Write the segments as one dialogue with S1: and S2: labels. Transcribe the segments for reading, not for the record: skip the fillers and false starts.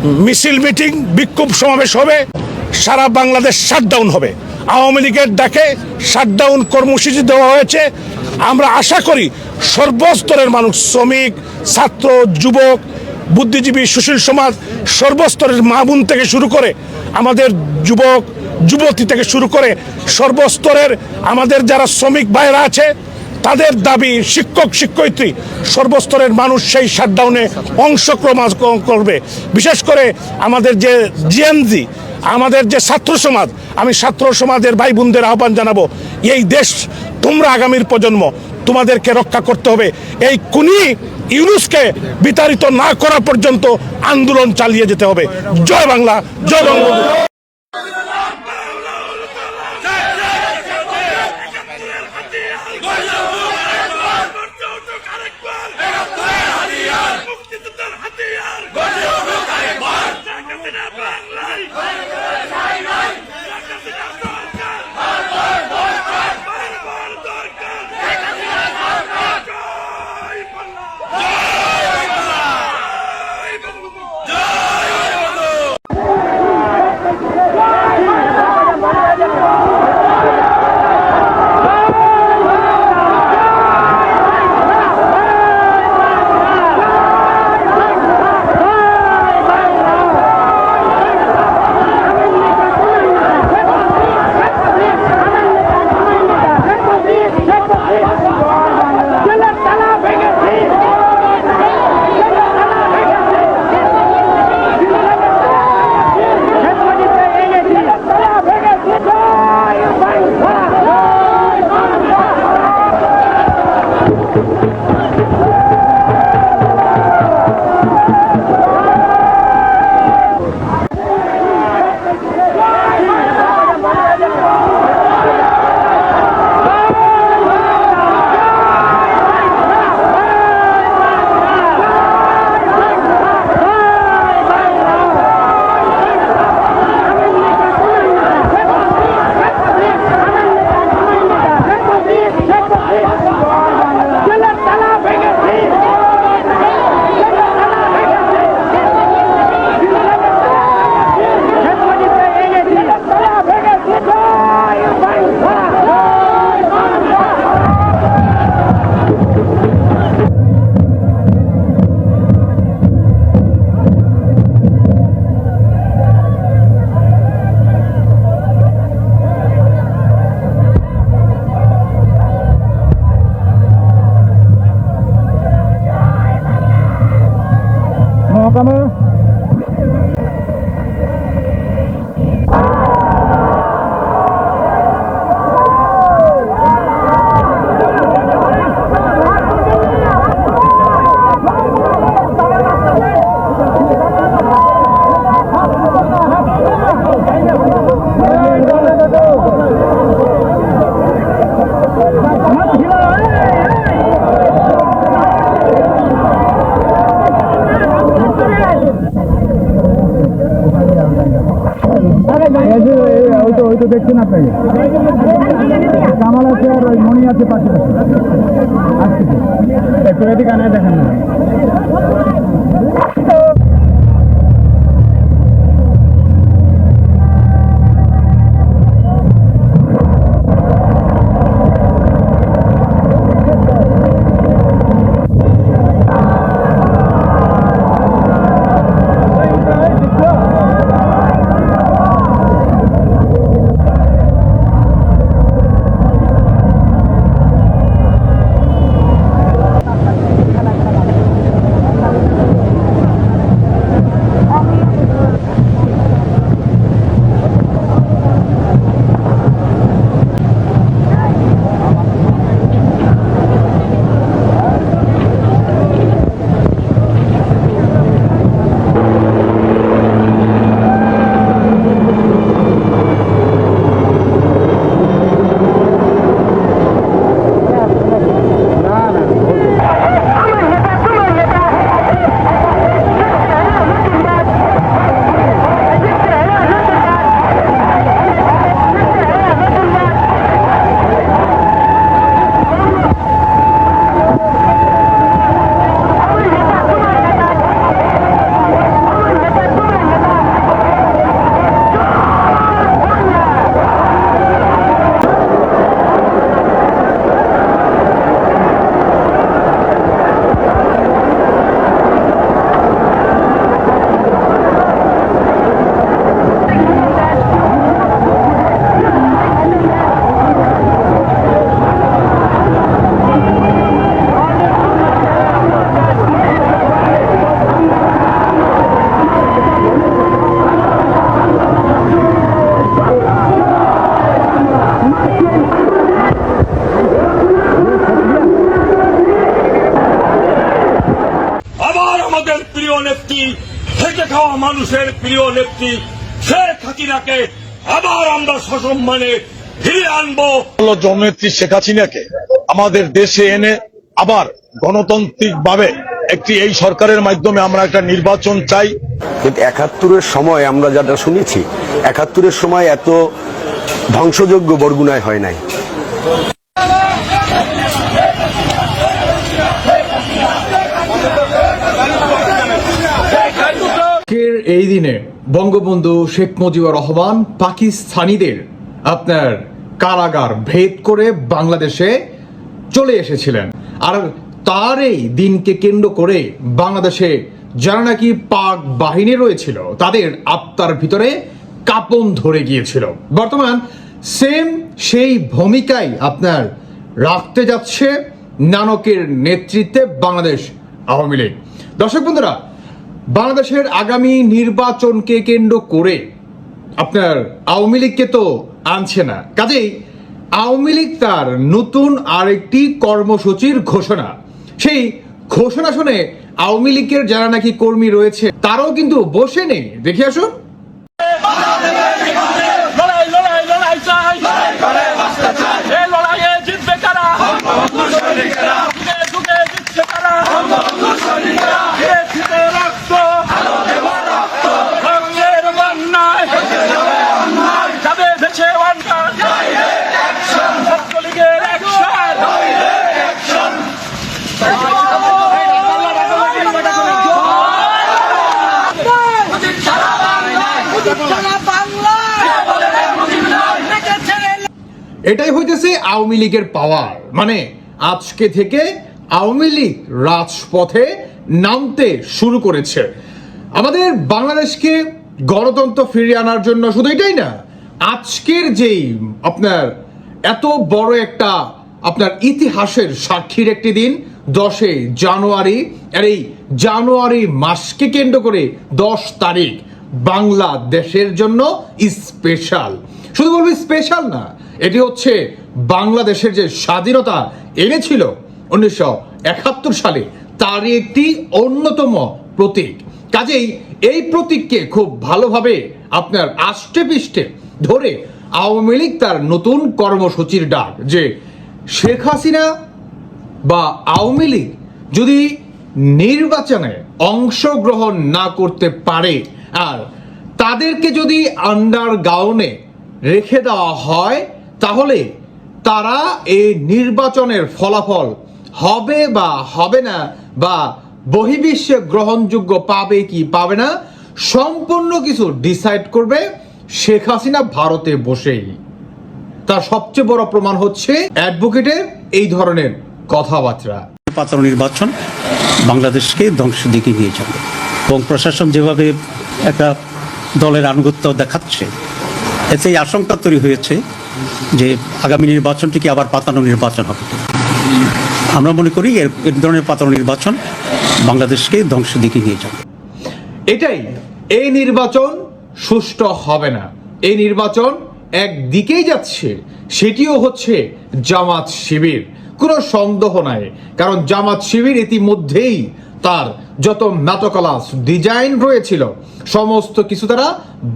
S1: মিছিল মিটিং বিক্ষোভ সমাবেশ হবে, সারা বাংলাদেশ শাটডাউন হবে। আওয়ামী লীগের ডাকে শাটডাউন কর্মসূচি দেওয়া হয়েছে। আমরা আশা করি সর্বস্তরের মানুষ, শ্রমিক, ছাত্র, যুবক, বুদ্ধিজীবী, সুশীল সমাজ, সর্বস্তরের মা বোন থেকে শুরু করে আমাদের যুবক যুবতী থেকে শুরু করে সর্বস্তরের আমাদের যারা শ্রমিক ভাইরা আছে, তাদের দাবি, শিক্ষক শিক্ষয়িত্রী, সর্বস্তরের মানুষ সেই শাটডাউনে অংশগ্রহণ করবে। বিশেষ করে আমাদের যে জিএনজি, আমাদের যে ছাত্র সমাজ, আমি ছাত্র সমাজের ভাই বোনদের আহ্বান জানাবো, এই দেশ তোমরা আগামীর প্রজন্ম, তোমাদেরকে রক্ষা করতে হবে। এই খুনি ইউনূসকে বিতাড়িত না করা পর্যন্ত আন্দোলন চালিয়ে যেতে হবে। জয় বাংলা, জয় বঙ্গবন্ধু।
S2: দেখছেন আপনাকে কামাল আছে আর মণি আছে পাশে আসছে, একটু এদিকে আনে দেখেন না।
S3: খেটে খাওয়া মানুষের প্রিয় নেত্রী শেখ হাসিনাকে আবার আমরা সসম্মানে ফিরিয়ে আনবো।
S4: জননেত্রী শেখ হাসিনাকে আমাদের দেশে এনে আবার গণতান্ত্রিক ভাবে এই সরকারের মাধ্যমে আমরা একটা নির্বাচন চাই।
S5: কিন্তু ৭১-এর সময় আমরা যেটা শুনেছি, ৭১-এর সময় এত ধ্বংসযজ্ঞ বরগুনায় হয় নাই।
S6: এই দিনে বঙ্গবন্ধু শেখ মুজিবুর রহমান পাকিস্তানিদের আপনার কারাগার ভেদ করে বাংলাদেশে চলে এসেছিলেন। আর তার এই দিনকে কেন্দ্র করে বাংলাদেশে যারা নাকি পাক বাহিনী রয়েছিল তাদের আত্মার ভিতরে কাঁপন ধরে গিয়েছিল। বর্তমান সেম সেই ভূমিকাই আপনার রাখতে যাচ্ছে নানকের নেতৃত্বে বাংলাদেশ আওয়ামী লীগ। দর্শক বন্ধুরা, বাংলাদেশের আগামী নির্বাচনকে কেন্দ্র করে আপনার আওয়ামী লীগকে তো আনছে না, কাজেই আওয়ামী লীগ তার নতুন আরেকটি কর্মসূচির ঘোষণা, সেই ঘোষণা শুনে আওয়ামী লীগের যারা নাকি কর্মী রয়েছে তারাও কিন্তু বসে নেই। দেখে আসুন।
S3: লড়াই লড়াই লড়াই চাই, এই লড়াইয়ে জিতবে কারা, যুগে যুগে জিতছে কারা, জিতে রক্ত রঙের বন্যায় যাবে ভেসে ছাত্রলীগের অ্যাকশন।
S6: এটাই হইতেছে আওয়ামী লীগের পাওয়ার। মানে আজকে থেকে আওয়ামী লীগ রাজপথে নামতে শুরু করেছে। আমাদের বাংলাদেশকে গণতন্ত্র ফিরিয়ে আনার জন্য শুধু এটাই না, আজকের যেই আপনার এত বড় একটা আপনার ইতিহাসের সাক্ষীর একটি দিন 10 জানুয়ারি, আর এই জানুয়ারি মাসকে কেন্দ্র করে 10 তারিখ বাংলাদেশের জন্য স্পেশাল। শুধু বলবি স্পেশাল না, এটি হচ্ছে বাংলাদেশের যে স্বাধীনতা এনেছিল 1971 সালে তারই একটি অন্যতম প্রতীক। কাজেই এই প্রতীককে খুব ভালোভাবে আপনার আষ্টে পৃষ্ঠে ধরে আওয়ামী লীগ তার নতুন কর্মসূচির ডাক, যে শেখ হাসিনা বা আওয়ামী লীগ যদি নির্বাচনে অংশগ্রহণ না করতে পারে আর তাদেরকে যদি আন্ডারগ্রাউন্ডে রেখে দেওয়া হয়, তাহলে তারা এই নির্বাচনের ফলাফল হবে বা হবে না, বা বহির্বিশ্বে গ্রহণযোগ্য পাবে কি পাবে না, সম্পূর্ণ কিছু ডিসাইড করবে শেখ হাসিনা ভারতে বসেই। তার সবচেয়ে বড় প্রমাণ হচ্ছে অ্যাডভোকেটের এই ধরনের কথাবার্তা।
S7: পাতানো নির্বাচন বাংলাদেশকে ধ্বংসের দিকে নিয়ে যাবে এবং প্রশাসন যেভাবে একটা দলের আনুগত্য দেখাচ্ছে, এতে এই আশঙ্কা তৈরি হয়েছে যে আগামী নির্বাচনটি কি আবার পাতানো নির্বাচন হবে। আমরা মনে করি এর ধরনের পাতানো নির্বাচন বাংলাদেশকে ধ্বংসের দিকে নিয়ে যাবে।
S6: এটাই, এই নির্বাচন সুষ্ঠু হবে না, এই নির্বাচন একদিকেই যাচ্ছে, সেটিও হচ্ছে জামাত শিবির। কোনো সন্দেহ নাই, কারণ জামাত শিবির ইতিমধ্যেই তার যত মেটোকলাস ডিজাইন রয়েছিল সমস্ত কিছু তারা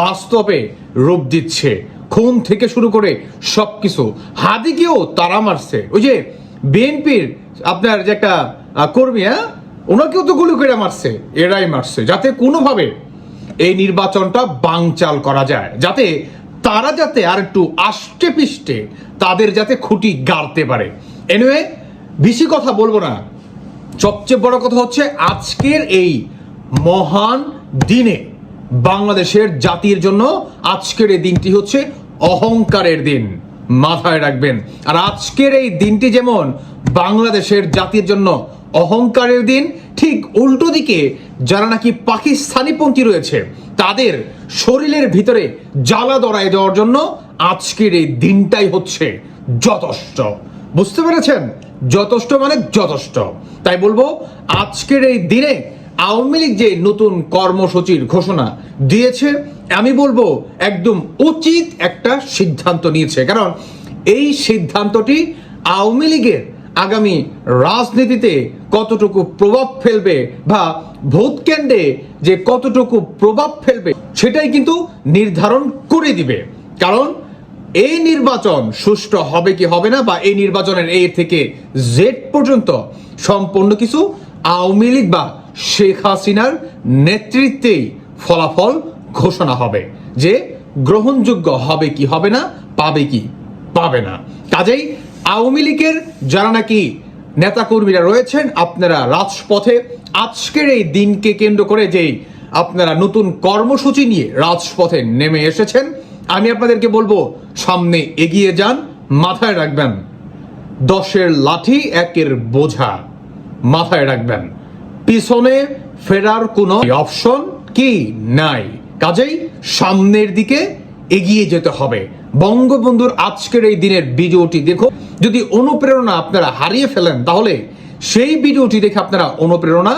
S6: বাস্তবে রূপ দিচ্ছে। খুন থেকে শুরু করে সবকিছু, হাদিকেও তারা মারছে। ওই যে বিএনপির আপনার যে একটা কর্মী, ওনাকেও তো গুলি করে মারছে, এরাই মারছে, যাতে কোনোভাবে এই নির্বাচনটা বানচাল করা যায়, যাতে তারা যাতে আর একটু আষ্টে পিষ্টে তাদের যাতে খুঁটি গাড়তে পারে। এনিওয়ে, বেশি কথা বলবো না, সবচেয়ে বড় কথা হচ্ছে আজকের এই মহান দিনে বাংলাদেশের জাতির জন্য আজকের এই দিনটি হচ্ছে অহংকারের দিন, মাথায় রাখবেন। আর আজকের এই দিনটি যেমন বাংলাদেশের জাতির জন্য অহংকারের দিন, ঠিক উল্টো দিকে যারা নাকি পাকিস্তানিপন্থী রয়েছে তাদের শরীরের ভিতরে জ্বালা দড়াই দেওয়ার জন্য আজকের এই দিনটাই হচ্ছে যথেষ্ট। বুঝতে পেরেছেন? যথেষ্ট মানে যথেষ্ট। তাই বলবো আজকের এই দিনে আওয়ামী লীগ যে নতুন কর্মসূচির ঘোষণা দিয়েছে, আমি বলবো একদম উচিত একটা সিদ্ধান্ত নিয়েছে, কারণ এই সিদ্ধান্তটি আওয়ামী লীগের আগামী রাজনীতিতে কতটুকু প্রভাব ফেলবে বা ভোট কেন্দ্রে যে কতটুকু প্রভাব ফেলবে সেটাই কিন্তু নির্ধারণ করে দিবে। কারণ এই নির্বাচন সুষ্ঠু হবে কি হবে না, বা এই নির্বাচনের এ থেকে জেড পর্যন্ত সম্পূর্ণ কিছু আওয়ামী লীগ বা শেখ হাসিনার নেতৃত্বেই ফলাফল ঘোষণা হবে, যে গ্রহণযোগ্য হবে কি হবে না, পাবে কি পাবে না। কাজেই আওয়ামী লীগের যারা নাকি নেতাকর্মীরা রয়েছেন, আপনারা রাজপথে আজকের এই দিনকে কেন্দ্র করে যেই আপনারা নতুন কর্মসূচি নিয়ে রাজপথে নেমে এসেছেন, আমি আপনাদেরকে বলবো সামনে এগিয়ে যান। মাথায় রাখবেন 10-এর লাঠি 1-এর বোঝা, মাথায় রাখবেন পিছনে ফেরার কোনো অপশন কি নাই। কাজেই সামনের দিকে এগিয়ে যেতে হবে। বঙ্গবন্ধুর আজকের এই দিনের ভিডিওটি দেখো, যদি অনুপ্রেরণা আপনারা হারিয়ে ফেলেন তাহলে সেই ভিডিওটি দেখে আপনারা অনুপ্রেরণা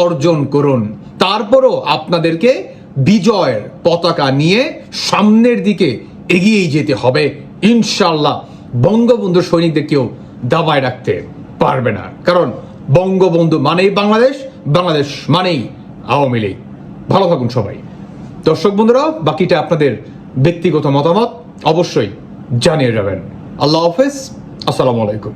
S6: অর্জন করুন। তারপরও আপনাদেরকে বিজয়ের পতাকা নিয়ে সামনের দিকে এগিয়েই যেতে হবে। ইনশাআল্লাহ বঙ্গবন্ধুর সৈনিকদের কেউ দাবায় রাখতে পারবে না, কারণ বঙ্গবন্ধু মানেই বাংলাদেশ, বাংলাদেশ মানেই আওয়ামী লীগ। ভালো থাকুন সবাই। দর্শক বন্ধুরা, বাকিটা আপনাদের ব্যক্তিগত মতামত অবশ্যই জানিয়ে যাবেন। আল্লাহ হাফেজ, আসসালামু আলাইকুম।